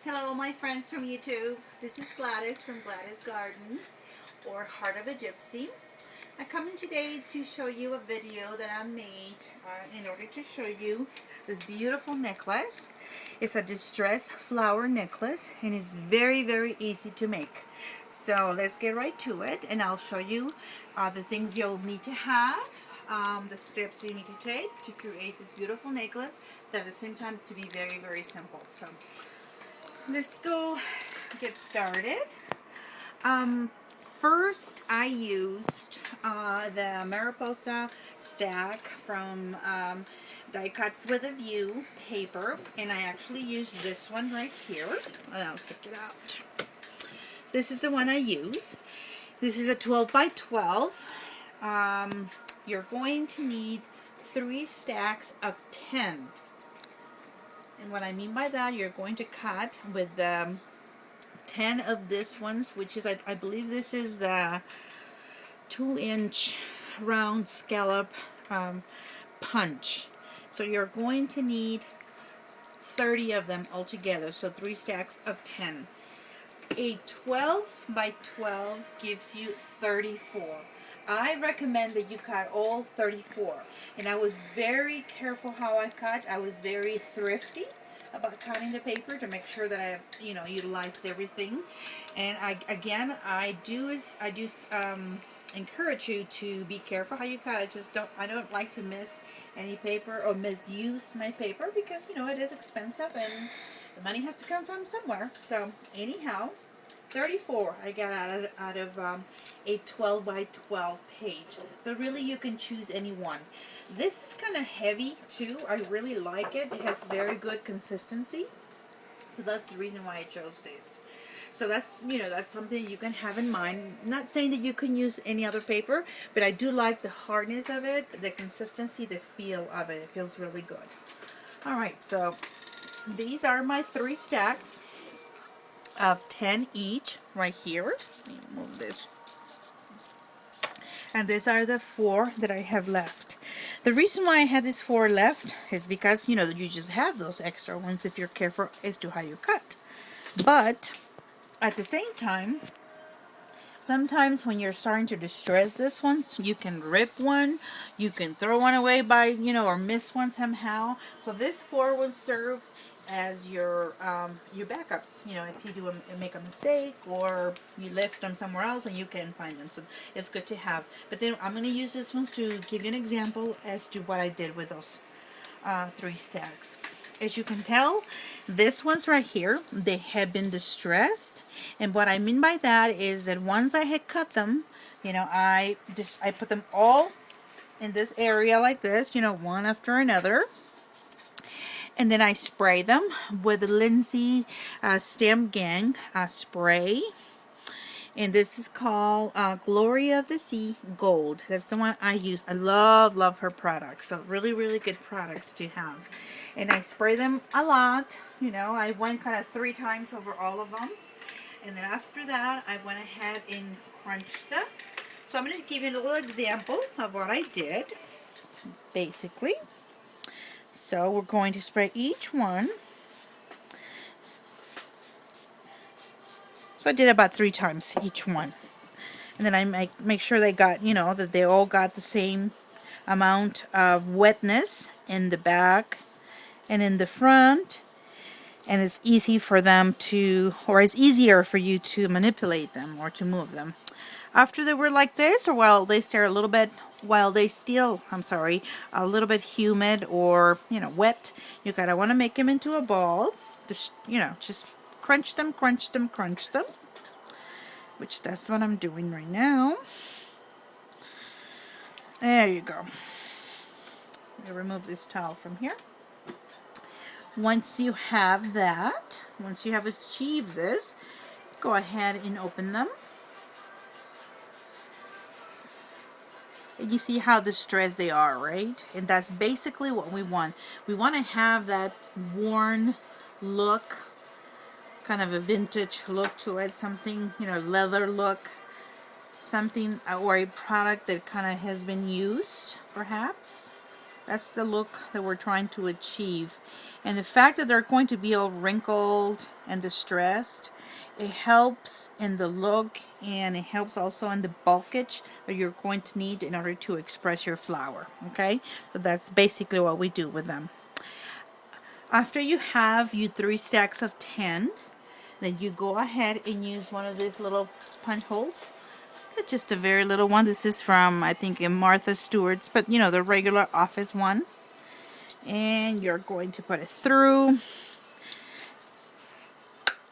Hello my friends from YouTube. This is Gladys from Gladys Garden or Heart of a Gypsy. I'm coming today to show you a video that I made in order to show you this beautiful necklace. It's a distressed flower necklace and it's very easy to make. So let's get right to it and I'll show you the things you'll need to have, the steps you need to take to create this beautiful necklace, but at the same time to be very simple. So let's go get started. First I used the Mariposa stack from Die Cuts with a View paper, and I actually used this one right here, and I'll take it out. This is the one I use. This is a 12 by 12. You're going to need 3 stacks of 10. And what I mean by that, you're going to cut with 10 of this ones, which is, I believe this is the 2-inch round scallop punch. So you're going to need 30 of them altogether, so 3 stacks of 10. A 12 by 12 gives you 34. I recommend that you cut all 34, and I was very careful how I cut. I was very thrifty about cutting the paper to make sure that I, utilized everything. And I do encourage you to be careful how you cut. I don't like to miss any paper or misuse my paper because it is expensive and the money has to come from somewhere. So anyhow, 34 I got out of a 12 by 12 page, but really you can choose any one. This is kind of heavy too. I really like it. It has very good consistency, so that's the reason why I chose this. So that's something you can have in mind. I'm not saying that you can use any other paper, but I do like the hardness of it, the consistency, the feel of it. It feels really good. Alright, so these are my 3 stacks of 10 each right here. Let me move this. And these are the 4 that I have left. The reason why I had these 4 left is because you just have those extra ones if you're careful as to how you cut. But at the same time, sometimes when you're starting to distress this one, you can rip one, you can throw one away by or miss one somehow. So this 4 will serve as your backups, if you make a mistake or you left them somewhere else and you can find them. So it's good to have. But then I'm going to use this ones to give you an example as to what I did with those 3 stacks. As you can tell, this ones right here, they have been distressed, and what I mean by that is that once I had cut them, I put them all in this area like this, one after another. And then I spray them with the Lindsay Stem Gang spray. And this is called Glory of the Sea Gold. That's the one I use. I love her products. So really good products to have. And I spray them a lot. I went kind of 3 times over all of them. And then after that, I went ahead and crunched them. So I'm going to give you a little example of what I did, basically. So we're going to spray each one. So I did about 3 times each one. And then I make sure they got, that they all got the same amount of wetness in the back and in the front. And it's easy for them to, or it's easier for you to manipulate them or to move them. After they were like this, or while they still a little bit humid or wet, you gotta want to make them into a ball. Just just crunch them, which that's what I'm doing right now. There you go. Let me remove this towel from here. Once you have that, once you have achieved this, go ahead and open them. You see how distressed they are, right? And that's basically what we want. We want to have that worn look, kind of a vintage look to it, something, leather look, something, or a product that kind of has been used, perhaps. That's the look that we're trying to achieve. And the fact that they're going to be all wrinkled and distressed, it helps in the look, and it helps also in the bulkage that you're going to need in order to express your flower. Okay, so that's basically what we do with them. After you have your 3 stacks of 10, then you go ahead and use one of these little punch holes. It's just a very little one. This is from, I think, in Martha Stewart's, but you know, the regular office one. And you're going to put it through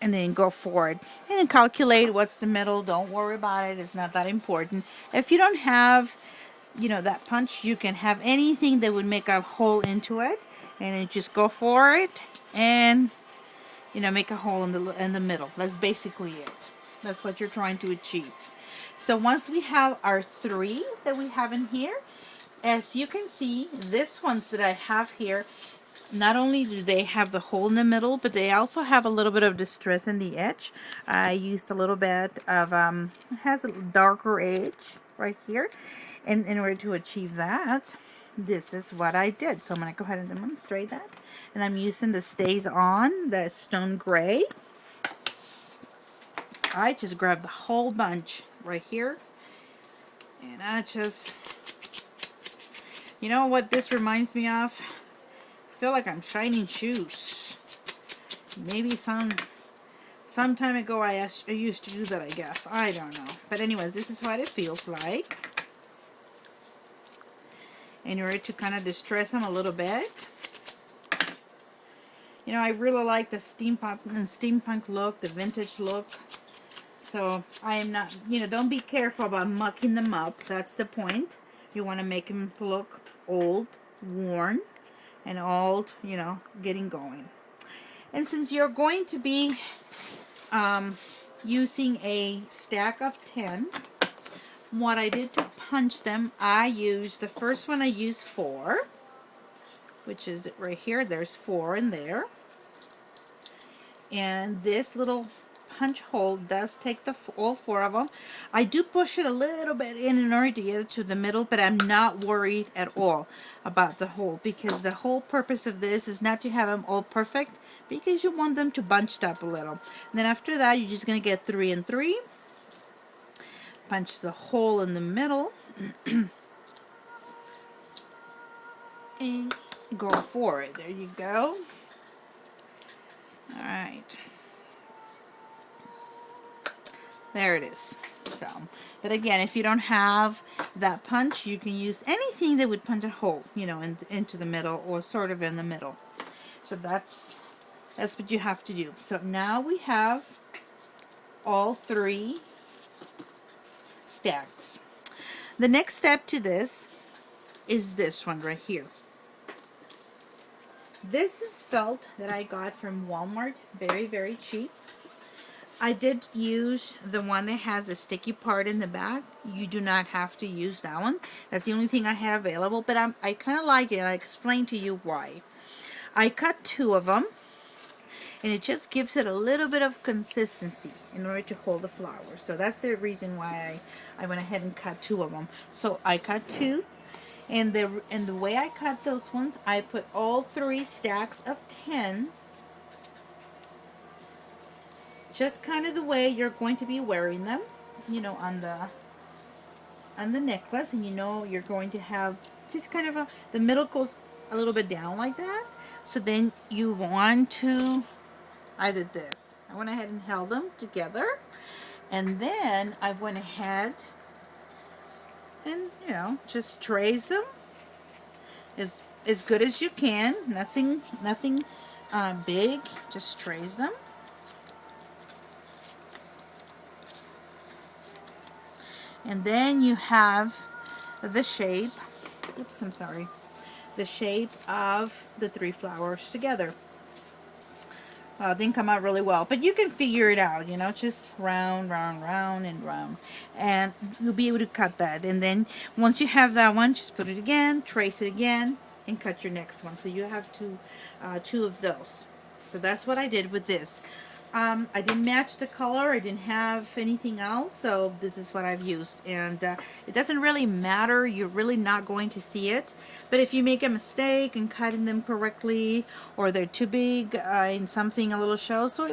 and then go forward and then calculate what's the middle. Don't worry about it, it's not that important. If you don't have, you know, that punch, you can have anything that would make a hole into it, and then just go for it and, you know, make a hole in the middle. That's basically it. That's what you're trying to achieve. So once we have our 3 that we have in here, as you can see, these ones that I have here, not only do they have the hole in the middle, but they also have a little bit of distress in the edge. I used a little bit of, it has a darker edge right here. And in order to achieve that, this is what I did. So I'm going to go ahead and demonstrate that. And I'm using the Stays On, the Stone Gray. I just grabbed the whole bunch right here. And I just... You know what this reminds me of? I feel like I'm shining shoes. Maybe some time ago I used to do that, I guess. I don't know. But anyways, this is what it feels like. In order to kind of distress them a little bit. You know, I really like the steampunk look, the vintage look. So I am not, you know, don't be careful about mucking them up. That's the point. You want to make them look old, worn, and old, you know, getting going. And since you're going to be using a stack of 10, what I did to punch them, I used, the first one I used 4, which is right here. There's 4 in there. And this little punch hole does take all 4 of them. I do push it a little bit in order to get it to the middle, but I'm not worried at all about the hole, because the whole purpose of this is not to have them all perfect, because you want them to bunched up a little. And then after that, you're just going to get 3 and 3. Punch the hole in the middle. And go for it. There you go. Alright. There it is. So, but again, if you don't have that punch, you can use anything that would punch a hole, you know, into the middle, or sort of in the middle. So that's what you have to do. So now we have all 3 stacks. The next step to this is this one right here. This is felt that I got from Walmart, very, very cheap. I did use the one that has the sticky part in the back. You do not have to use that one. That's the only thing I had available, but I kind of like it. I'll explain to you why. I cut 2 of them, and it just gives it a little bit of consistency in order to hold the flower. So that's the reason why I went ahead and cut 2 of them. So I cut 2, and the way I cut those ones, I put all 3 stacks of 10, just kind of the way you're going to be wearing them, you know, on the necklace. And you know you're going to have just kind of the middle goes a little bit down like that. So then you want to, I did this. I went ahead and held them together, and then I went ahead and, you know, just trace them as good as you can. Nothing big. Just trace them. And then you have the shape, oops, I'm sorry, the shape of the 3 flowers together. It didn't come out really well, but you can figure it out, you know, just round, round, round, and round. And you'll be able to cut that. And then once you have that one, just put it again, trace it again, and cut your next one. So you have two of those. So that's what I did with this. I didn't match the color. I didn't have anything else, so this is what I've used. And it doesn't really matter. You're really not going to see it. But if you make a mistake in cutting them correctly, or they're too big in something a little show, so